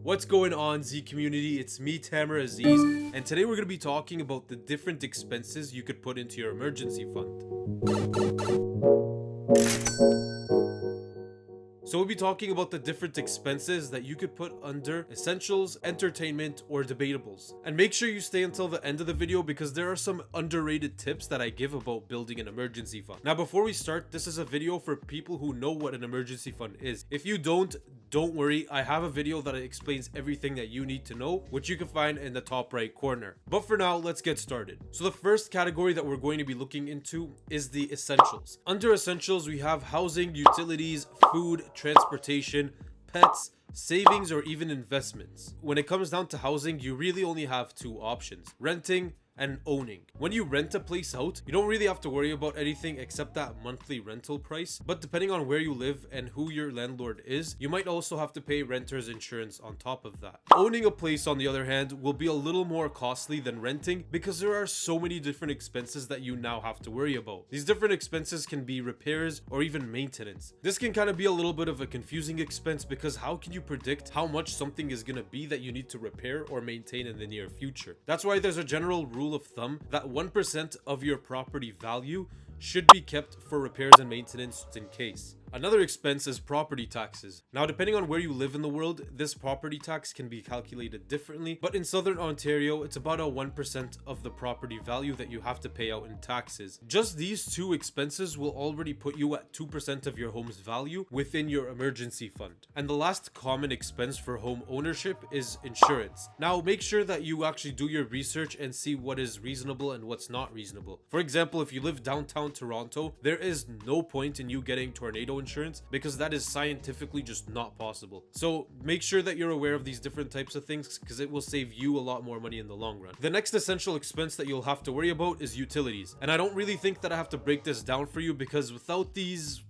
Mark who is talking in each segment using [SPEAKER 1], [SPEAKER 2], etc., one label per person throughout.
[SPEAKER 1] What's going on, Z community? It's me, Tamer Azizz, and today we're going to be talking about the different expenses you could put into your emergency fund. So we'll be talking about the different expenses that you could put under essentials, entertainment, or debatables. And make sure you stay until the end of the video because there are some underrated tips that I give about building an emergency fund. Now before we start, this is a video for people who know what an emergency fund is. If you don't worry, I have a video that explains everything that you need to know, which you can find in the top right corner. But for now, let's get started. So the first category that we're going to be looking into is the essentials. Under essentials, we have housing, utilities, food, transportation, pets, savings, or even investments. When it comes down to housing, you really only have two options: renting and owning. When you rent a place out, you don't really have to worry about anything except that monthly rental price, but depending on where you live and who your landlord is, you might also have to pay renter's insurance on top of that. Owning a place, on the other hand, will be a little more costly than renting because there are so many different expenses that you now have to worry about. These different expenses can be repairs or even maintenance. This can kind of be a little bit of a confusing expense because how can you predict how much something is going to be that you need to repair or maintain in the near future? That's why there's a general rule of thumb that 1% of your property value should be kept for repairs and maintenance just in case. Another expense is property taxes. Now, depending on where you live in the world, this property tax can be calculated differently, but in Southern Ontario, it's about a 1% of the property value that you have to pay out in taxes. Just these two expenses will already put you at 2% of your home's value within your emergency fund. And the last common expense for home ownership is insurance. Now, make sure that you actually do your research and see what is reasonable and what's not reasonable. For example, if you live downtown Toronto, there is no point in you getting tornado insurance because that is scientifically just not possible. So make sure that you're aware of these different types of things because it will save you a lot more money in the long run. The next essential expense that you'll have to worry about is utilities. And I don't really think that I have to break this down for you because without these,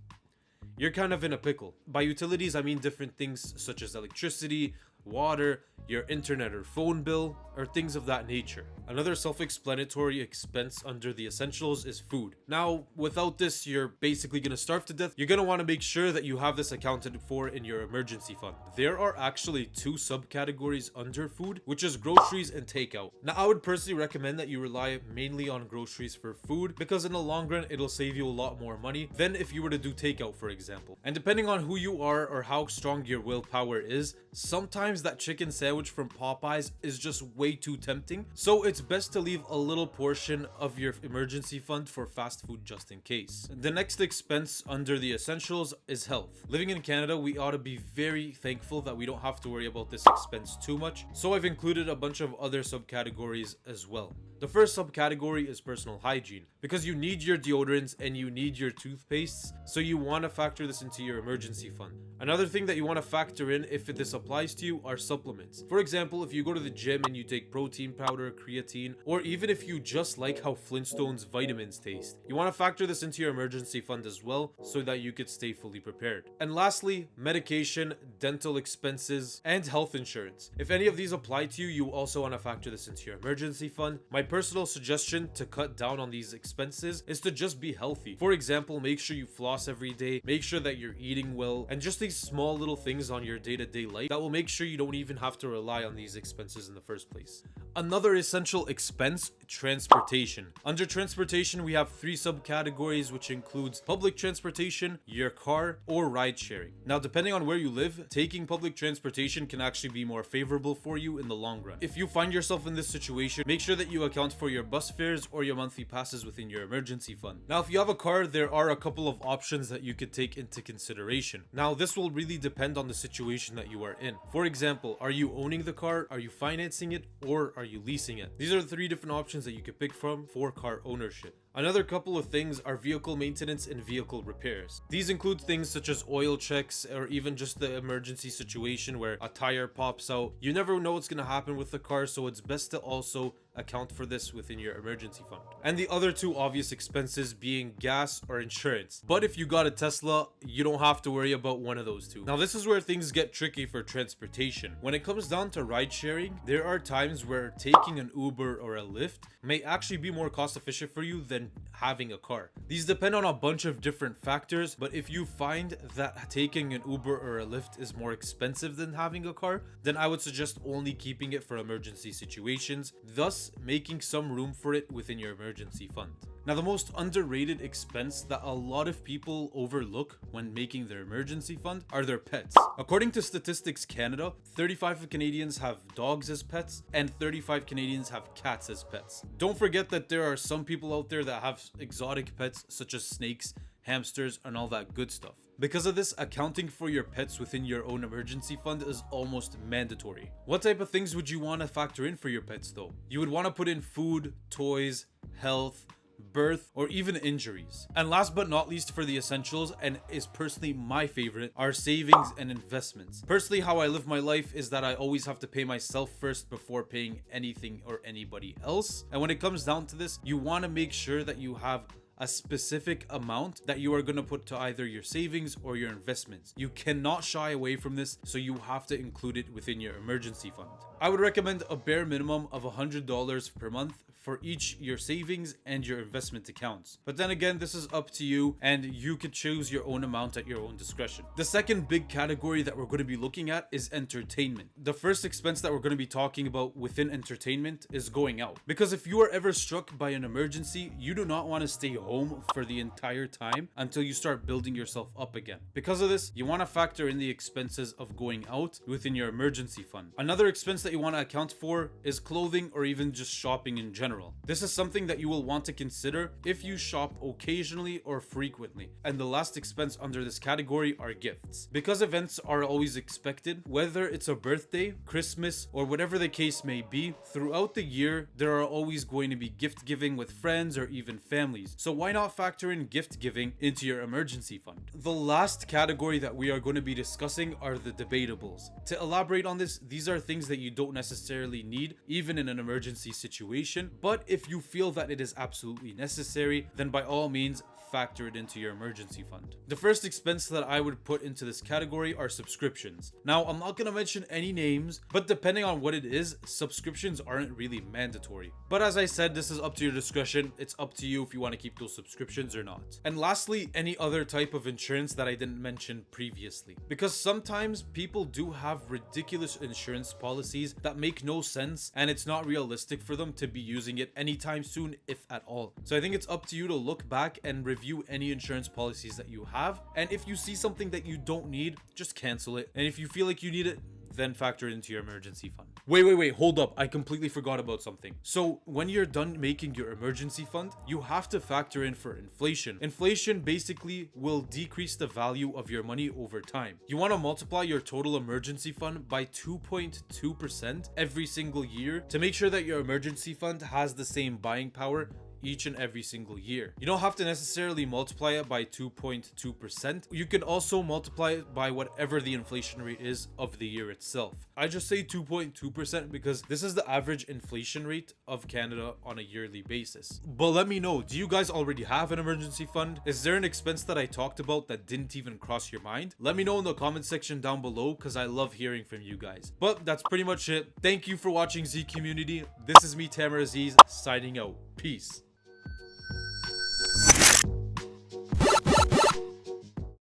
[SPEAKER 1] you're kind of in a pickle. By utilities, I mean different things such as electricity, water, your internet or phone bill, or things of that nature. Another self-explanatory expense under the essentials is food. Now, without this, you're basically gonna starve to death. You're gonna want to make sure that you have this accounted for in your emergency fund. There are actually two subcategories under food, which is groceries and takeout. Now, I would personally recommend that you rely mainly on groceries for food because in the long run, it'll save you a lot more money than if you were to do takeout, for example. And depending on who you are or how strong your willpower is, sometimes that chicken sandwich from Popeyes is just way too tempting. So it's best to leave a little portion of your emergency fund for fast food just in case. The next expense under the essentials is health. Living in Canada, we ought to be very thankful that we don't have to worry about this expense too much. So I've included a bunch of other subcategories as well. The first subcategory is personal hygiene because you need your deodorants and you need your toothpastes, so you want to factor this into your emergency fund. Another thing that you want to factor in if this applies to you are supplements. For example, if you go to the gym and you take protein powder, creatine, or even if you just like how Flintstones vitamins taste, you want to factor this into your emergency fund as well so that you could stay fully prepared. And lastly, medication, dental expenses, and health insurance. If any of these apply to you, you also want to factor this into your emergency fund. My personal suggestion to cut down on these expenses is to just be healthy. For example, make sure you floss every day, make sure that you're eating well, and just these small little things on your day-to-day life that will make sure you don't even have to rely on these expenses in the first place. Another essential expense, transportation. Under transportation, we have three subcategories, which includes public transportation, your car, or ride sharing. Now, depending on where you live, taking public transportation can actually be more favorable for you in the long run. If you find yourself in this situation, make sure that you account for your bus fares or your monthly passes within your emergency fund. Now, if you have a car, there are a couple of options that you could take into consideration. Now, this will really depend on the situation that you are in. For example, are you owning the car, are you financing it, or are you leasing it? These are the three different options that you could pick from for car ownership. Another couple of things are vehicle maintenance and vehicle repairs. These include things such as oil checks or even just the emergency situation where a tire pops out. You never know what's going to happen with the car, so it's best to also account for this within your emergency fund. And the other two obvious expenses being gas or insurance. But if you got a Tesla, you don't have to worry about one of those two. Now, this is where things get tricky for transportation. When it comes down to ride sharing, there are times where taking an Uber or a Lyft may actually be more cost efficient for you than than having a car. These depend on a bunch of different factors, but if you find that taking an Uber or a Lyft is more expensive than having a car, then I would suggest only keeping it for emergency situations, thus making some room for it within your emergency fund. Now, the most underrated expense that a lot of people overlook when making their emergency fund are their pets. According to Statistics Canada, 35 Canadians have dogs as pets and 35 Canadians have cats as pets. Don't forget that there are some people out there that have exotic pets such as snakes, hamsters, and all that good stuff. Because of this, accounting for your pets within your own emergency fund is almost mandatory. What type of things would you want to factor in for your pets though? You would want to put in food, toys, health, birth, or even injuries. And last but not least, for the essentials, and is personally my favorite, are savings and investments. Personally, how I live my life is that I always have to pay myself first before paying anything or anybody else. And when it comes down to this, you want to make sure that you have a specific amount that you are going to put to either your savings or your investments. You cannot shy away from this, so you have to include it within your emergency fund. I would recommend a bare minimum of $100 per month for each your savings and your investment accounts. But then again, this is up to you and you could choose your own amount at your own discretion. The second big category that we're going to be looking at is entertainment. The first expense that we're going to be talking about within entertainment is going out. Because if you are ever struck by an emergency, you do not want to stay home for the entire time until you start building yourself up again. Because of this, you want to factor in the expenses of going out within your emergency fund. Another expense that you want to account for is clothing or even just shopping in general. This is something that you will want to consider if you shop occasionally or frequently. And the last expense under this category are gifts. Because events are always expected, whether it's a birthday, Christmas, or whatever the case may be, throughout the year, there are always going to be gift giving with friends or even families. So why not factor in gift giving into your emergency fund? The last category that we are going to be discussing are the debatables. To elaborate on this, these are things that you don't necessarily need, even in an emergency situation, but if you feel that it is absolutely necessary, then by all means, factor it into your emergency fund. The first expense that I would put into this category are subscriptions. Now, I'm not going to mention any names, but depending on what it is, subscriptions aren't really mandatory. But as I said, this is up to your discretion. It's up to you if you want to keep those subscriptions or not. And lastly, any other type of insurance that I didn't mention previously. Because sometimes people do have ridiculous insurance policies that make no sense, and it's not realistic for them to be using it anytime soon, if at all. So I think it's up to you to look back and review any insurance policies that you have, and if you see something that you don't need, just cancel it, and if you feel like you need it, then factor it into your emergency fund. Wait, hold up. I completely forgot about something. So when you're done making your emergency fund, you have to factor in for inflation. Inflation basically will decrease the value of your money over time. You want to multiply your total emergency fund by 2.2% every single year to make sure that your emergency fund has the same buying power each and every single year. You don't have to necessarily multiply it by 2.2%. You can also multiply it by whatever the inflation rate is of the year itself. I just say 2.2% because this is the average inflation rate of Canada on a yearly basis. But let me know, do you guys already have an emergency fund? Is there an expense that I talked about that didn't even cross your mind? Let me know in the comment section down below because I love hearing from you guys. But that's pretty much it. Thank you for watching, Z community. This is me, Azizz, signing out. Peace.